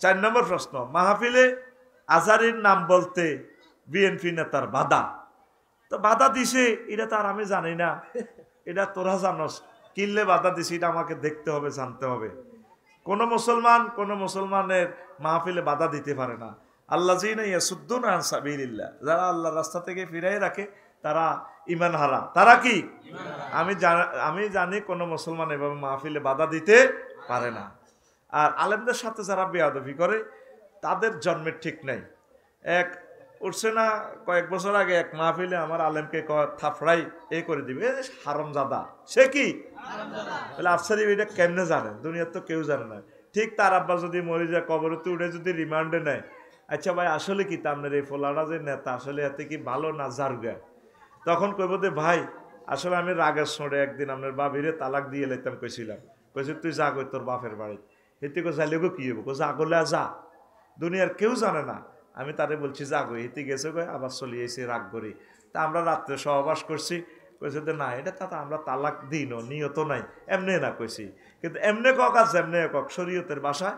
4 নম্বর প্রশ্ন, মাহফিলে আজহারীর নাম বলতে বিএনপি নেতার বাধা। তো বাধা দিছে এটা তো আর আমি জানি না, এটা তোরা জানোস, কিনলে বাধা দিছে এটা আমাকে দেখতে হবে, জানতে হবে। কোন মুসলমানের মাহফিলে বাধা দিতে পারে না। আল্লাযীনা ইয়াসুদ্দুনা আন সাবিলিল্লাহ, যারা আল্লাহর রাস্তা থেকে ফিরাই রাখে তারা ঈমান হারা। তারা কি? আমি জানি কোন মুসলমান এভাবে মাহফিলে বাধা দিতে পারে না। আর আলেমদের সাথে যারা বেয়াদবি করে তাদের জন্মের ঠিক নাই। এক উঠছে না কয়েক বছর আগে এক মাহফিলে আমার আলেমকে থাপড়াই করে দিবে, হারামজাদা। সে কি বলে? আফসারি এটা কেমনে জানে? দুনিয়ার তো কেউ জানে না। ঠিক তার আব্বা যদি মরে যায়, কবরতে উঠে যদি রিমান্ডে নেয়, আচ্ছা ভাই আসলে কি আপনার এই ফোলাটা যে নেতা আসলে এতে কি ভালো না জারগা? তখন কইব যে ভাই আসলে আমি রাগের সরে একদিন আপনার বাবিরে তালাক দিয়ে লেতাম কইছিলাম, কইছে তুই যা কই তোর বাপের বাড়ি। হেতে কো যাইলে গো কি হবো? কো যা করলে যা, দুনিয়ার কেউ জানে না। আমি তারে বলছি যা গো, হেতে গেছে গো, আবার চলে এসে রাগ করি। তা আমরা রাত্রে সহবাস করছি, কইছে যে না এটা তা আমরা তালাক দিই না, নিয়ত নাই, এমনি না কইছি। কিন্তু এমনি কক আছে এমনি কক, শরীয়তের ভাষায়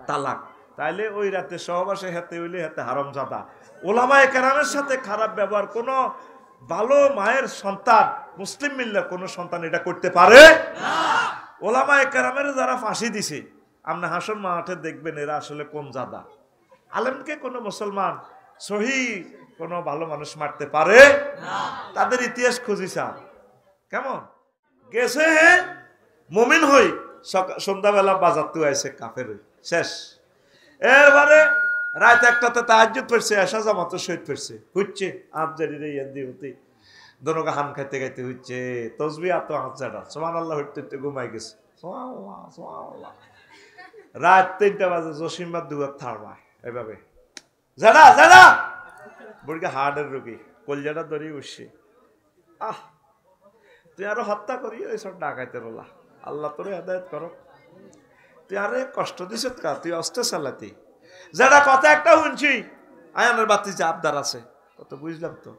তালাক। তাইলে ওই রাতে সহবাসে হাতে হইলে হাতে হারামজাদা। ওলামায়ে কেরামের সাথে খারাপ ব্যবহার কোন ভালো মায়ের সন্তান, মুসলিম মিল্লার কোন সন্তান এটা করতে পারে না। ওলামায়ে কেরামের যারা ফাঁসি দিছে, আপনি হাসর মাঠে দেখবেন এরা আসলে কোন জাদা। আলেমকে কোন মুসলমান সহি কোন ভালো মানুষ মারতে পারে না। তাদের ইতিহাস খুঁজিছা কেমন গেছে, মুমিন হই সন্ধ্যাবেলা বাজার তো আইছে কাফের হই, শেষ। এরপরে রাত একটাতে তাহাজ্জুদ পড়ছে, এশা জামাত শহীদ পড়ছে, হচ্ছে আফজারি রে ইয়াদি হতে দোনোকে হান খাইতে খাইতে হচ্ছে, তসবিহ আত হাজারা সুবহানাল্লাহ হইতে হইতে ঘুমাই গেছে। সুবহানাল্লাহ সুবহানাল্লাহ। রাত 3টা বাজে জসিমবাদ দুয়ার থারবায় এভাবে জানা জানা বুড়িকে হার্টের রোগী, কলজাটা ধরে উঠছে। তুই আরো হত্যা করি এইসব ডাকাইতে রোলা, আল্লাহ তোরে হেদায়েত করো। তুই আরে কষ্ট দিস কা, তুই অস্তে চালাতি। যারা কথা একটা শুনছি, আয়ানের বাতি যে আবদার আছে কত বুঝলাম তো।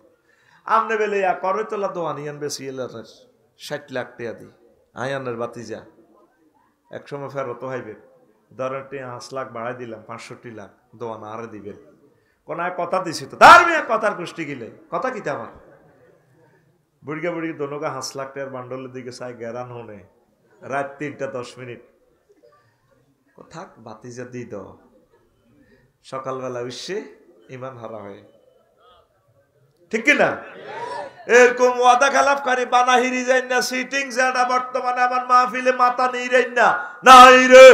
আমনে বেলে করে তোলা দোয়ানি আনবে সিএলের 60 লাখ টাকা দি, আয়ানের বাতি যা একসময় ফেরত হাইবে, ধরেন 5 লাখ বাড়াই দিলাম, 65 লাখ দোয়ানা আরে দিবেন। কোন কথা দিছি তো তার মেয়ে কথার গোষ্ঠী গিলে কথা কিতা আমার বুড়িগা বুড়ি দোনোগা 5 লাখ টাকার বান্ডলের দিকে চাই গেরান হনে। রাত 3টা 10 মিনিট থাক বাতিজা দি দাও। সকালবেলা উঠছে ইমান হারা হয়ে, ঠিক কিনা? এরকম ওয়াদা খেলাফকারী বানাহিরি যাই না, সিটিং যারা বর্তমানে আমার মাহফিলে মাথা নেই যাই না, নাই রে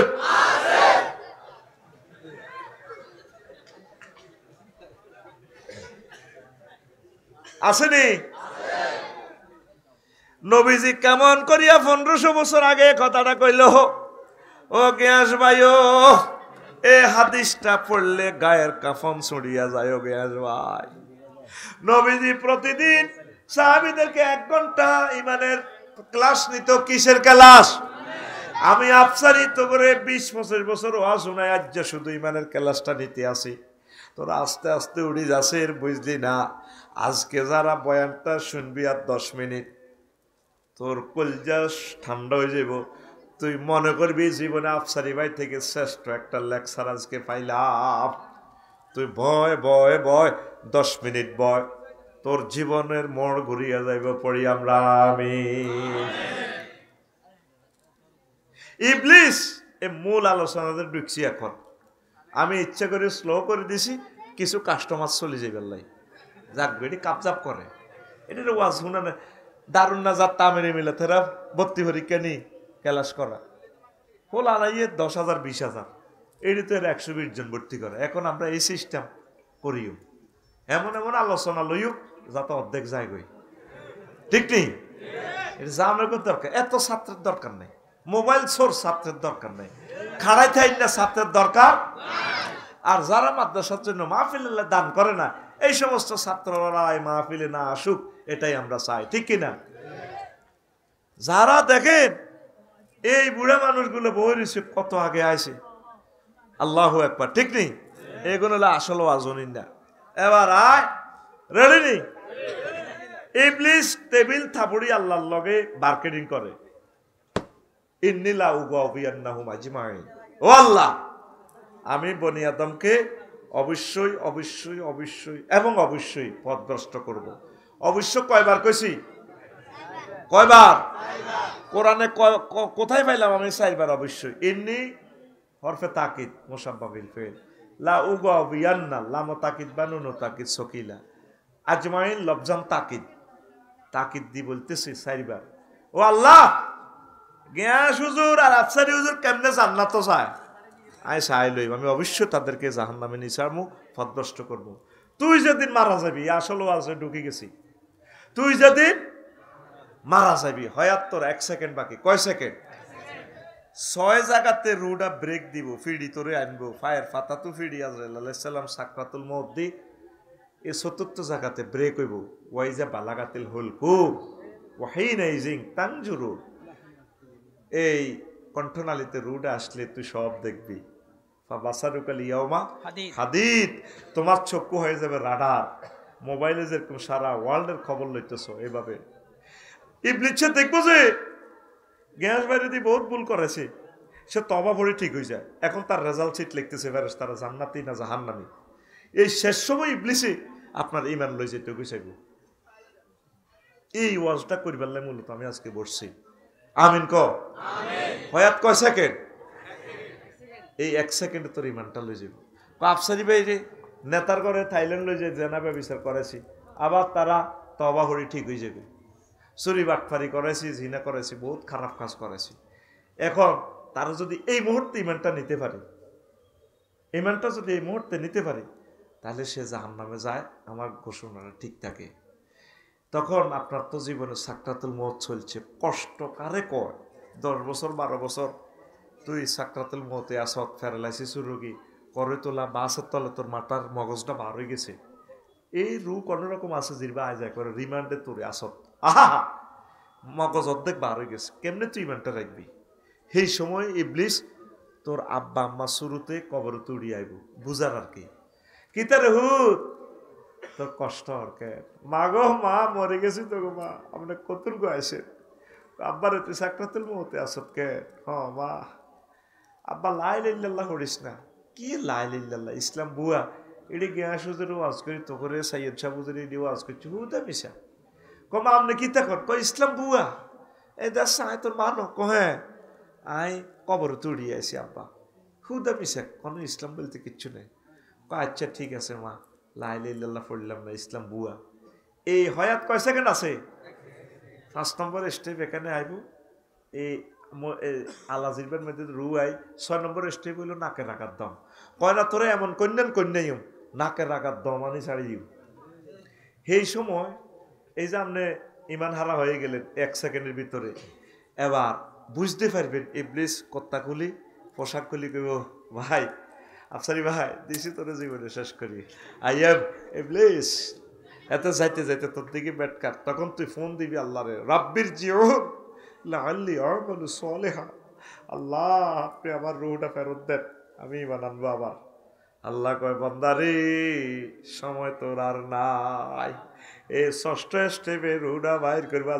আসেনি? নবীজি কেমন করিয়া 1500 বছর আগে কথাটা কইল, ও গিয়াস ভাই ও এ হাদিসটা পড়লে গায়ের কাফন ছড়িয়া যায়। ও গিয়াস ভাই, নবীজি প্রতিদিন সাহাবীদেরকে 1 ঘন্টা ইমানের ক্লাস নিত। কিসের ক্লাস? আমি আফসারি তো করে 20-25 বছর ওয়াজ শোনাই, আজ শুধু ইমানের ক্লাসটা নিতে আসি। তোরা আস্তে আস্তে উড়ি যাচ্ছে, বুঝলি না? আজকে যারা বয়ানটা শুনবি আর 10 মিনিট, তোর কলজা ঠান্ডা হয়ে যাব। তুই মনে করবি জীবনে আফসারি ভাই থেকে শ্রেষ্ঠ একটা লেকচার আজকে পাইলাম। তুই ভয় ভয় ভয় 10 মিনিট বয়, তোর জীবনের মোড় ঘুরিয়া যাইব। পড়ি আমরা আমিন। ইবলিস এ মূল আলোচনাতে ঢুকছি এখন। আমি ইচ্ছা করে স্লো করে দিছি, কিছু কাস্টমার চলে যাইবার লাই যাক বেটি কাপজাপ করে। এটা ওয়াজ শুনা না দারুন না যার তামেরে মিলে থেরা ভর্তি পরীক্ষা নি ক্লাস করা হল আনাইয়ে 10,000 20,000, এটি তো 120 জন ভর্তি করে। এখন আমরা এই সিস্টেম করিও, এমন এমন আলোচনা লইও যাতে অর্ধেক যায় গই, ঠিক নেই? এটা জানার দরকার, এত ছাত্রের দরকার নেই। মোবাইল সোর্স ছাত্রের দরকার নেই, খাড়াই থাই না ছাত্রের দরকার। আর যারা মাদ্রাসার জন্য মাহফিল দান করে না, এই সমস্ত ছাত্ররা এই মাহফিলে না আসুক, এটাই আমরা চাই, ঠিক কিনা? যারা দেখেন এই বুড়া মানুষগুলো বই রয়েছে কত আগে আইছে, আল্লাহু আকবার, ঠিক নেই? এগুলো আসলে আজনিন না। এবার আয় রেডি নি? ইবলিস টেবিল থাপড়ি আল্লাহর লগে মার্কেটিং করে। ইন্নিলা উগাবিয়ান্নাহুম আজমাইন। ও আল্লাহ, আমি বনি আদমকে অবশ্যই অবশ্যই অবশ্যই এবং অবশ্যই পথভ্রষ্ট করব। অবশ্য কয়বার কইছি? কয়বার? কোরআনে কোথায় পাইলাম আমি? 4 বার অবশ্যই। ইন্নি হরফে তাকিদ মুসাব্বা বিল ফিল, লা উগাবিয়ান্না লাম তাকিদ বা নুন তাকিদ সকিলা, আজমাইন লফজান তাকিদ, তাকিদ দি বলতেছি 4 বার। ও আল্লাহ, গিয়াস হুজুর আর আফসারি হুজুর কেমনে জান্নাত চায়? আয় চাই লইব, আমি অবশ্যই তাদেরকে জাহান্নামে নিছাড়মু, পথভ্রষ্ট করবো। তুই যেদিন মারা যাবি, আসলে আছে ঢুকে গেছি, তুই যেদিন মারা যাবি, হয়াত তোর 1 সেকেন্ড বাকি। কয় সেকেন্ড? 6 জায়গাতে রুডা ব্রেক দিব, ফিডি তোরে আনবো, ফায়ার ফাতাতু ফিডি আজরাইল আলাইহিস সালাম সাকরাতুল মউত দি, এই ৪র্থ জায়গাতে ব্রেক হইব। ওয়াইজা বালাগাতিল হুলকুম ওয়াহিনাইজিং তানজুরু, এই কণ্ঠনালীতে রুডা আসলে তুই সব দেখবি। ফাবাসারুকাল ইয়াউমা হাদিদ, তোমার চক্ষু হয়ে যাবে রাডার। মোবাইলে যেরকম সারা ওয়ার্ল্ডের খবর লইতেছো, এইভাবে ইবলিস দেখবো যে গ্যাস বাইরে দিয়ে বহুত ভুল করেছে, সে তবা পড়ে ঠিক হয়ে যায়। এখন তার রেজাল্ট শিট লিখতেছে ফেরেশতারা জান্নাতি না জাহান্নামী। এই শেষ সময় ইবলিসে আপনার ঈমান লই যেতে গুছাইব। এই ওয়াজটা করিবার লাই মূলত আমি আজকে বসছি। আমিন ক আমিন। হয়াত কয় সেকেন্ড? এই 1 সেকেন্ডে তোর ঈমানটা লই যাব। আফসারি ভাই রে নেতার ঘরে থাইল্যান্ড লই যায় জেনাবে বিচার করেছি, আবার তারা তবা পড়ে ঠিক হয়ে যাবে। চুরি বাটফারি করেছি, জিনা করেছি, বহুত খারাপ কাজ করেছি। এখন তারা যদি এই মুহূর্তে ঈমানটা নিতে পারে, ঈমানটা যদি এই মুহূর্তে নিতে পারে, তাহলে সে জাহান্নামে যায়, আমার ঘোষণাটা ঠিক থাকে। তখন আপনার তো জীবনে সাকরাতুল মউত চলছে, কষ্ট কারে কয়? 10 বছর 12 বছর তুই সাকরাতুল মউতে আসত, প্যারালাইসিস রোগী, করে তোলা বাসের তলে তোর মাথার মগজটা বার হয়ে গেছে। এই রূপ অন্যরকম আছে, জিরবা আয় যায় করে রিমান্ডে তোরে আসত, আহা মগজ অর্ধেক বার হয়ে গেছে, কেমনে তুই ইমানটা রাখবি? সেই সময় ইবলিস তোর আব্বা আম্মা শুরুতে কবর তুড়ি আইব, বুঝার আর কি তার হুত তোর কষ্ট আর কে মা গো, মা মরে গেছি তো গো, মা আপনি কতুর গো আসে আব্বার এতে সাকরাতুল মউতে আসত কে? হ্যাঁ মা, আব্বা লা ইলাহা ইল্লাল্লাহ করিস না। কি লা ইলাহা ইল্লাল্লাহ? ইসলাম বুয়া, এটি গ্যাস হুজুরে ওয়াজ করি, তো করে সাইয়দ সাহেব হুজুরে এটি ওয়াজ করছি, হুদা মিশা কমা আপনি কি তা কর? কয় ইসলাম বুয়া, এই দাস আয় তোর মানো ক, হ্যাঁ আয় কবর তুড়ি আইসি আব্বা, হুদা মিশা, কোনো ইসলাম বলতে কিচ্ছু নেই। আচ্ছা ঠিক আছে মা, লা ইলাহা ইল্লাল্লাহ পড়লাম না, ইসলাম বুয়া। এই হয়াত কয় সেকেন্ড আছে? 5 নম্বর স্টেপ এখানে আইব। এই আলাজিরবের মধ্যে রু আই 6 নম্বর স্টেপ হইল নাকের রাখার দম। কয় না তোরে এমন কন্যান কন্যাইম নাকের রাখার দম আনি ছাড়ি দিও। সেই সময় এই যে আপনি ইমান হারা হয়ে গেলেন 1 সেকেন্ডের ভিতরে, এবার বুঝতে পারবেন ইবলিস কত্তা খুলি পোশাক খুলি কইব, ভাই আফসারি ভাই দিছি তোরে জীবনে শেষ করি, আই এম ইবলিস। এত যাইতে যাইতে তোর দিকে বেটকার, তখন তুই ফোন দিবি আল্লাহরে, রাব্বির জিউন লাআল্লি আমালু সালিহা, আল্লাহ আপনি আমার রূহটা ফেরত দেন, আমি ঈমান আনবো আবার। আল্লাহ কয় বান্দারে সময় তোর আর নাই। এই 6ষ্ঠ স্টেপে রুডা বাইর করবা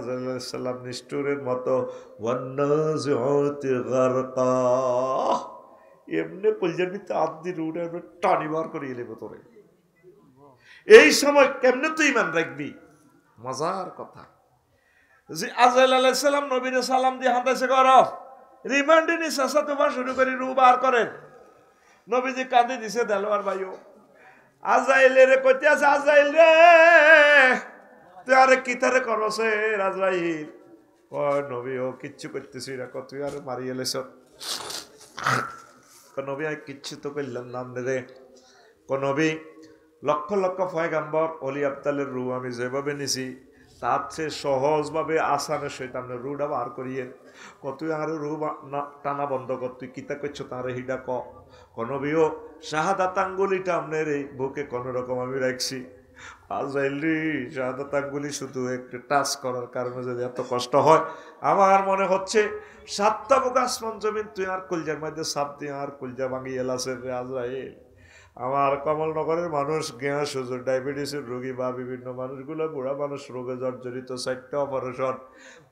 সাল্লাম নিষ্ঠুরের মতো এমনি কলজার ভিতরে আদি রুডা টানি বার করিয়ে নেবো তোরে। এই সময় কেমনে তুই ইমান রাখবি? মজার কথা যে আজরাইল আলাইহিস সালাম নবীর সালাম দিয়ে হাঁটাইছে কর রিমান্ডে নি সাসা তোমার শুরু করে রু বার করেন। নবীজি কাঁদে দিছে দেলোয়ার ভাইও, আজরাইল রে কইতে আছে, আজরাইল রে তুই আরে কিতারে করছে? আজরাইল কয় নবী ও কিচ্ছু করতেছি না, তুই আর মারি এলেছ। নবী আর কিচ্ছু তো করলাম নাম রে। নবী লক্ষ লক্ষ পয়গাম্বর অলি আবদালের রু আমি যেভাবে নিছি তার চেয়ে সহজভাবে আসানের সহিত আপনি রুটা বার করিয়ে তুই আর রু টানা বন্ধ কর, তুই কিতা করছো তার হিডা কনবিও শাহাদাত আঙ্গুলিটা আপনার এই বুকে কোন রকম আমি রাখছি। আজরাইলি শাহাদাত আঙ্গুলি শুধু একটু টাচ করার কারণে যদি এত কষ্ট হয়, আমার মনে হচ্ছে 7টা বুক আসমান জমিন তুই আর কলজার মধ্যে সাপ দিয়ে আর কলজা ভাঙি এলাসের রে আজরাইল। আমার কমলনগরের মানুষ গ্যাস সুযোগ ডায়াবেটিসের রোগী বা বিভিন্ন মানুষগুলো বুড়া মানুষ রোগে জর্জরিত 4টা অপারেশন,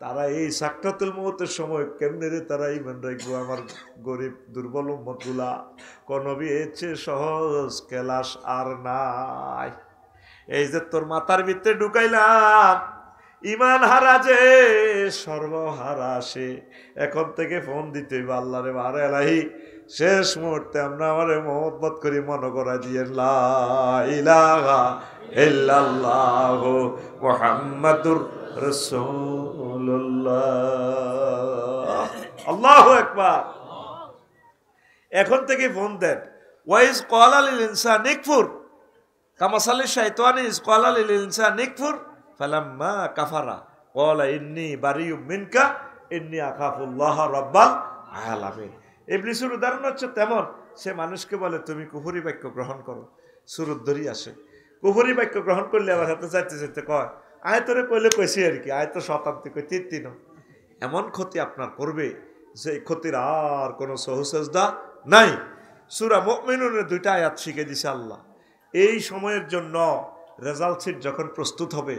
তারা এই সাকরাতুল মউতের সময় কেমনে রে তারা ইমান রাখবো? আমার গরিব দুর্বল উম্মতগুলা কোন নবী এর চেয়ে সহজ কেলাস আর নাই। এই যে তোর মাথার ভিতরে ঢুকাইলাম ইমান হারা যে সর্বহারা সে, এখন থেকে ফোন দিতে হইব আল্লাহ রে বারে এলাহি শেষ মুহূর্তে আমরা আমারে মোহাম্মত করি মনে করা দিয়ে লা ইলাহা ইল্লাল্লাহ মুহাম্মাদুর রাসূলুল্লাহ। আল্লাহু আকবার। এখন থেকে ফোন দেন। ওয়াইজ ক্বালা লিল ইনসানি ইকফুর কামাসালি শাইতানি ইজ ক্বালা লিল ইনসানি ইকফুর ফালাম্মা কাফারা ক্বালা ইন্নী বারিউম মিনকা ইন্নী আখাফুল্লাহ রাব্বাল আলামিন। ইবলিসের উদাহরণ হচ্ছে তেমন, সে মানুষকে বলে তুমি কুফরি বাক্য গ্রহণ করো, সুরত ধরি আসে। কুফরি বাক্য গ্রহণ করলে আবার হাতে চাইতে চাইতে কয় আয় তোরে কইলে কইছি আর কি, আয় তো শতাব্দী কই তিন এমন ক্ষতি আপনার করবে যে ক্ষতির আর কোনো সহসেজদা নাই। সূরা মুমিনুনের 2টা আয়াত শিখে দিছে আল্লাহ। এই সময়ের জন্য রেজাল্ট শিট যখন প্রস্তুত হবে,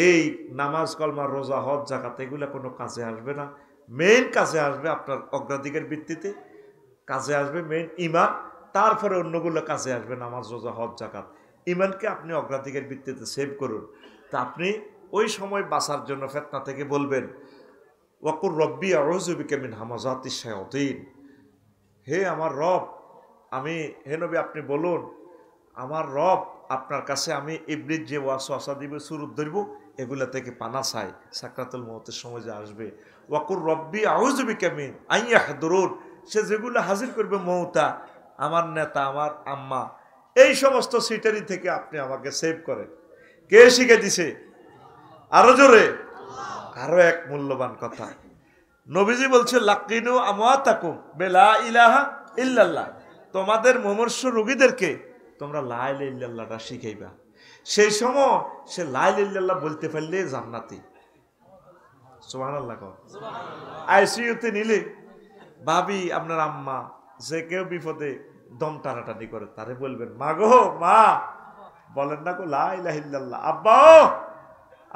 এই নামাজ কলমা রোজা হজ যাকাত এগুলো কোনো কাজে আসবে না। মেইন কাজে আসবে আপনার অগ্রাধিকার ভিত্তিতে কাজে আসবে মেইন ইমান, তারপরে অন্যগুলো কাজে আসবে নামাজ রোজা হজ যাকাত। ইমানকে আপনি অগ্রাধিকার ভিত্তিতে সেভ করুন। তা আপনি ওই সময় বাঁচার জন্য ফিতনা থেকে বলবেন ওয়াকুর রব্বি আউযু বিকা মিন হামাযাতিশ শায়াতিন, হে আমার রব, আমি হে নবী আপনি বলুন আমার রব আপনার কাছে আমি ইবলিস যে ওয়াসওয়াসা দিবে সুরত ধরব এগুলা থেকে পানা চাই সাকরাতুল মউতের সময় যে আসবে। ওয়াকুর রব্বি আউযু বিকা মিন আইয়াহদুরুন, সে যেগুলো হাজির করবে মউতা, আমার নেতা আমার আম্মা, এই সমস্ত সিটারি থেকে আপনি আমাকে সেভ করেন। কে শিখে দিছে? আরো জোরে। আরো এক মূল্যবান কথা নবীজি বলছে লাকিনু আমওয়াতাকুম বিলা ইলাহা ইল্লাল্লাহ, তোমাদের মুমূর্ষ রোগীদেরকে তোমরা লা ইলাহা ইল্লাল্লাহটা শিখাইবা। সেই সময় সে লা ইলাহা ইল্লাল্লাহ বলতে পারলে জান্নাতি। সুবহানাল্লাহ। আইসিইউতে নিলে ভাবি আপনার আম্মা যে কেউ বিপদে দম টানাটানি করে তারে বলবেন মা গো মা, বলেন না গো লা ইলাহা ইল্লাল্লাহ। আব্বা ও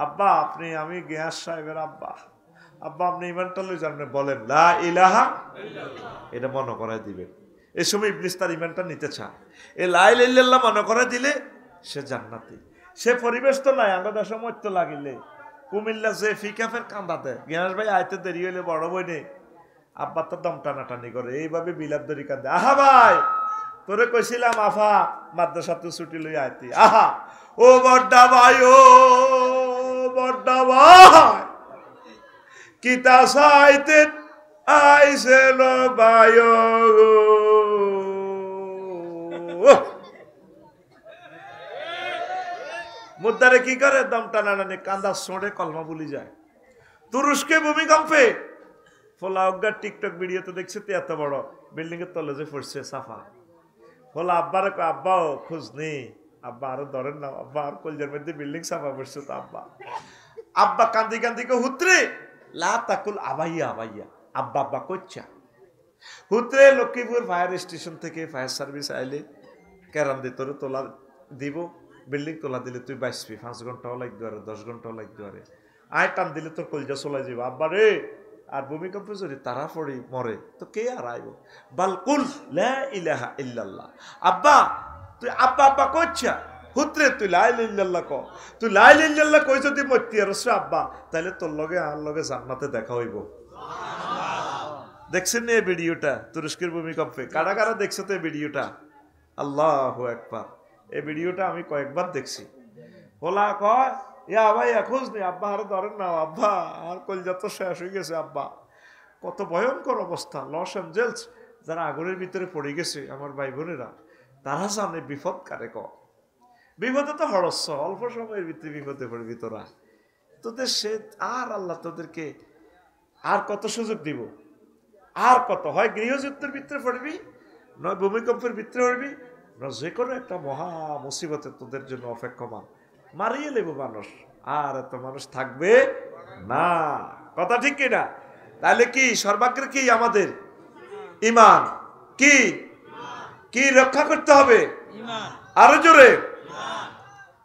আব্বা আপনি আমি গিয়াস সাহেবের আব্বা, আব্বা আপনি ইমানটা লই জানেন, বলেন লা ইলাহা ইল্লাল্লাহ, এটা মনে করাই দিবেন। এই সময় ইবলিস তার ইমানটা নিতে চায়, এই লা ইলাহা ইল্লাল্লাহ মনে করাই দিলে সে জান্নাতি। সে পরিবেশ তো নাই আমাদের সময় তো লাগিলে কুমিল্লা যে ফিকাফের কান্দা দেয় গিয়াস ভাই আইতে দেরি হইলে বড় বই নেই, আব্বা তো দম টানাটানি করে এইভাবে বিলাপ দড়ি কান্দে। আহা ভাই তোরে কইছিলাম আফা মাদ্রাসাতে ছুটি লই আইতি, আহা ও বড়ডা ভাই ও বড়ডা ভাই কিতা সাইতে আইছিল ভাই মুদ্দারে কি করে দম টানাটানি কান্দা সোঁড়ে কলমা বলি যায়। তুরস্কে ভূমিকম্পে ফোলা অজ্ঞার টিকটক ভিডিওতে দেখছে তো এত বড় বিল্ডিং এর তলে যে পড়ছে সাফা ফোলা আব্বারে আব্বাও খোঁজ নেই, আব্বা আরো ধরেন না, আব্বা আর কলজার মধ্যে বিল্ডিং সাফা পড়ছে তো আব্বা আব্বা কান্দি কান্দি কে হুতরে লা তাকুল আবাইয়া আবাইয়া আব্বা আব্বা কচ্ছা হুতরে লক্ষ্মীপুর ফায়ার স্টেশন থেকে ফায়ার সার্ভিস আইলে কেরাম দিয়ে তোরে তোলা দিব, বিল্ডিং তোলা দিলে তুই বাঁচবি, 5 ঘন্টাও লাগবে আরে 10 ঘন্টাও লাগবে আরে, আয় টান দিলে তোর কলজা চলে যাবে। আব্বা রে আর ভূমিকম্প যদি তারা পড়ি মরে তো কে আর আইব, বালকুল লা ইলাহা ইল্লাল্লাহ। আব্বা তুই আব্বা আব্বা কইছা হুতরে তুই লা ইলাহা ইল্লাল্লাহ ক, তুই লা ইলাহা ইল্লাল্লাহ কই যদি মরতি আর আব্বা তাহলে তোর লগে আর লগে জান্নাতে দেখা হইব। দেখছেন এই ভিডিওটা তুরস্কের ভূমিকম্পে? কারা কারা দেখছো তো এই ভিডিওটা? আল্লাহু আকবার। এই ভিডিওটা আমি কয়েকবার দেখছি। হোলা কয় ইয়া ভাই খোঁজ নেই, আব্বা আরো ধরেন না, আব্বা আর কলজা তো শেষ হয়ে গেছে। আব্বা কত ভয়ঙ্কর অবস্থা। লস অ্যাঞ্জেলস যারা আগুনের ভিতরে পড়ে গেছে আমার ভাই বোনেরা, তারা জানে বিপদ কারে ক। বিপদে তো হরস্ব, অল্প সময়ের ভিতরে বিপদে পড়বি তোরা। তোদের সে আর আল্লাহ তোদেরকে আর কত সুযোগ দিব, আর কত হয় গৃহযুদ্ধের ভিতরে পড়বি, নয় ভূমিকম্পের ভিতরে পড়বি, না যে কোনো একটা মহা মুসিবতে তোদের জন্য অপেক্ষমান। মারিয়ে নেব মানুষ, আর এত মানুষ থাকবে না। কথা ঠিক কিনা? তাহলে কি সর্বাগ্রে কি আমাদের ইমান? কি কি রক্ষা করতে হবে? আরো জোরে।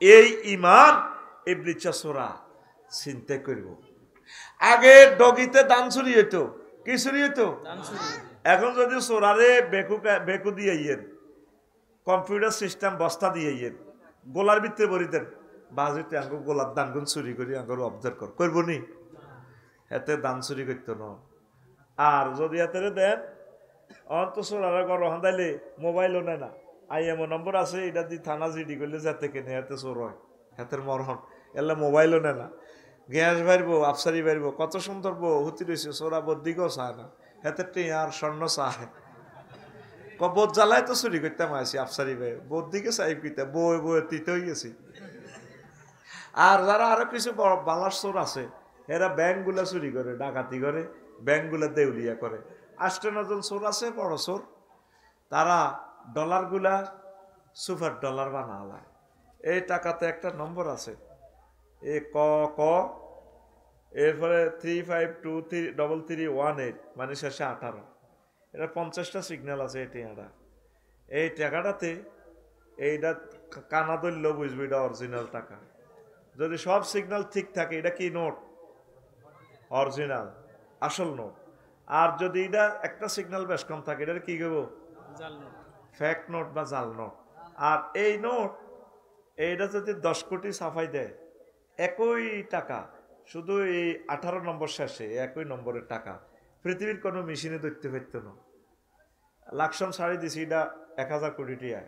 এই ইমান ইবলিস সোরা চিন্তা করব। আগে ডগিতে দান চুরি হইতো, কি চুরি হইতো? এখন যদি সোরারে বেকু দিয়ে ইয়েন, কম্পিউটার সিস্টেম বস্তা দিয়ে ইয়েন, গোলার ভিতরে ভরি দেন, বাজিতে আঙ্গুর গোলার দানগুন চুরি করি আঙ্গুর অবজার্ভ করবো নি? হাতে দান চুরি করতো না। আর যদি হাতে দেন অন্ত সোরারে গড় হান্দাইলে মোবাইলও নেয় না, আইএমও নম্বর আছে, এটা দিয়ে থানা জিডি করলে যাতে কেনে হাতে চোর হয়, হাতের মরহন এলে মোবাইলও নেয় না। গ্যাস বাড়বো, আফসারি বাড়বো, কত সুন্দর বউ হুতি রয়েছে, সোরা বদিকেও চায় না, হাতের টিয়ার স্বর্ণ চায়। বোধ জ্বালায় তো চুরি করতাম আসি আফসারি ভাই, বোধ দিকে চাই পিতা বই বই তিতে হয়ে গেছি। আর যারা আরো কিছু বালার চোর আছে, এরা ব্যাংক গুলা চুরি করে, ডাকাতি করে, ব্যাংক গুলা দেউলিয়া করে। 8-9 চোর আছে বড় চোর, তারা ডলার গুলা সুপার ডলার বানালায়। এই টাকাতে একটা নম্বর আছে, এ ক ক, এরপরে 35233318, মানে শেষে 18। এটা 50টা সিগন্যাল আছে এই টাকাটা। এই টাকাটাতে এইটা কানা ধরলেও বুঝবো এটা অরিজিনাল টাকা। যদি সব সিগন্যাল ঠিক থাকে, এটা কি নোট? অরিজিনাল, আসল নোট। আর যদি এটা একটা সিগন্যাল বেশ কম থাকে, এটা কি করবো? ফেক নোট বা জাল নোট। আর এই নোট এইটা যদি 10 কোটি ছাপাই দেয়, একই টাকা, শুধু এই 18 নম্বর শেষে একই নম্বরের টাকা পৃথিবীর কোনো মেশিনে ধরতে পারত না। লাকসাম ছাড়ি দিছি, এটা 1000 কোটি টিয়া,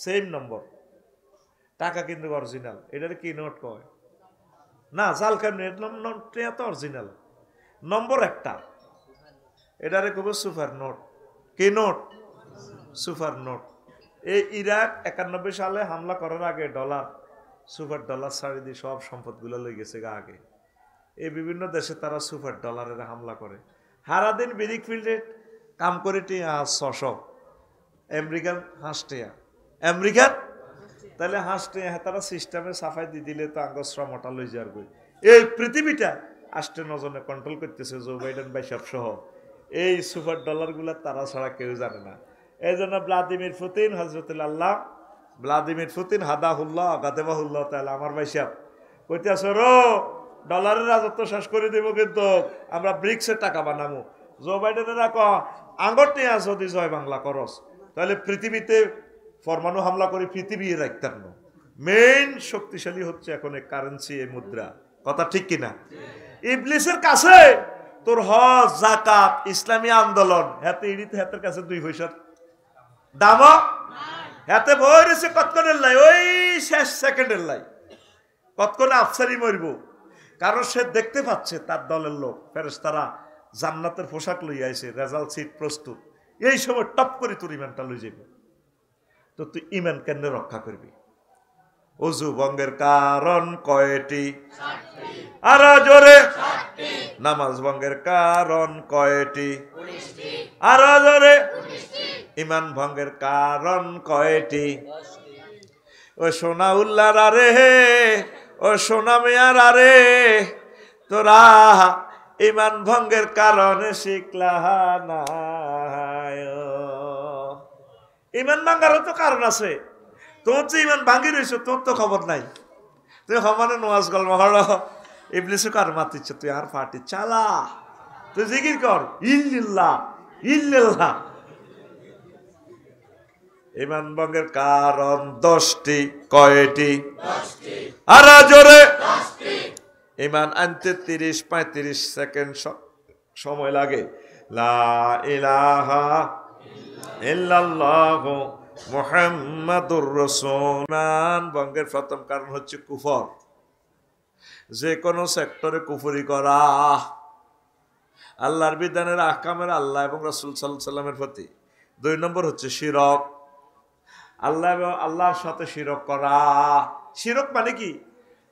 সেম নম্বর, টাকা কিন্তু অরিজিনাল। এটার কি নোট কয়? না, জাল কেমনি, নোটটা তো অরিজিনাল, নম্বর একটা। এটারে কব সুপার নোট। কি নোট? Super note. এই ইরাক 91 সালে হামলা করার আগে ডলার, সুপার ডলার ছাড়ি দিয়ে সব সম্পদগুলো লই গেছে গা আগে। এই বিভিন্ন দেশে তারা সুপার ডলারের হামলা করে। সারাদিন বিরিক ফিল্ডে কাম করে টিয়া 600, আমেরিকান হাঁসটিয়া, আমেরিকান তাহলে হাঁসটিয়া তারা সিস্টেমে সাফাই দিয়ে দিলে তো আঙ্গ শ্রমটা লই যাওয়ার বই। এই পৃথিবীটা 8-9 জনে কন্ট্রোল করতেছে, জো বাইডেন বাইসব সহ। এই সুপার ডলার গুলা তারা ছাড়া কেউ জানে না। এই জন্য Vladimir Putin, Hazratullah Vladimir Putin হাদাহুল্লাহ গাদেবাহুল্লাহ তাহলে আমার বাইসাব কইতে আছো রো, ডলারের রাজত্ব শেষ করে দেবো, কিন্তু আমরা ব্রিক্সের টাকা বানাবো। জো বাইডেনের আঙ্গর নিয়ে যদি জয় বাংলা করস, তাহলে পৃথিবীতে পরমাণু হামলা করে পৃথিবী রাখতেন না। মেইন শক্তিশালী হচ্ছে এখন এই কারেন্সি, এই মুদ্রা। কথা ঠিক কিনা? ইবলিসের কাছে তোর হজ, যাকাত, ইসলামী আন্দোলন, হাতে ইডিতে হাতের কাছে 2 পয়সার দাম, হাতে বই রয়েছে কতক্ষণের লাই, ওই শেষ সেকেন্ডের লাই, কতক্ষণে আফসারি মরব। কারণ সে দেখতে পাচ্ছে তার দলের লোক ফেরেশতারা জান্নাতের পোশাক লই আইছে, রেজাল্ট সিট প্রস্তুত। এই সময় টপ করে তোর ইমানটা লই যাবে। তো তুই ইমান কেন রক্ষা করবি? অজু ভঙ্গের কারণ কয়টি? আর জোরে। নামাজ ভঙ্গের কারণ কয়টি? আর জোরে। ইমান ভঙ্গের কারণ কয়টি? ও সোনা উল্লার আরে, ও সোনা মেয়ার আরে, তোরা ইমান ভঙ্গের কারণে শিখলা না। ইমান ভাঙ্গারও তো কারণ আছে। তোর যে ইমান ভাঙ্গি রয়েছে, তোর তো খবর নাই। তুই সমানে নোয়াজ গল্প হল, ইবলিসও কার মাতিচ্ছে, তুই আর পার্টি চালা, তুই জিকির কর ইল্লিল্লাহ ইল্লিল্লাহ। ইমান ভঙ্গের কারণ 10টি। কয়টি? আর জোরে। ইমান আনতে 30-35 সেকেন্ড সময় লাগে। লা ইলাহা ইল্লাল্লাহু মুহাম্মাদুর রাসূল। ইমান ভঙ্গের প্রথম কারণ হচ্ছে কুফর, যে কোনো সেক্টরে কুফরি করা, আল্লাহর বিধানের আহকামের আল্লাহ এবং রাসূল সাল্লাল্লাহু আলাইহি সাল্লামের প্রতি। 2 নম্বর হচ্ছে শিরক, আল্লাহ এবং আল্লাহর সাথে শিরক করা। শিরক মানে কি?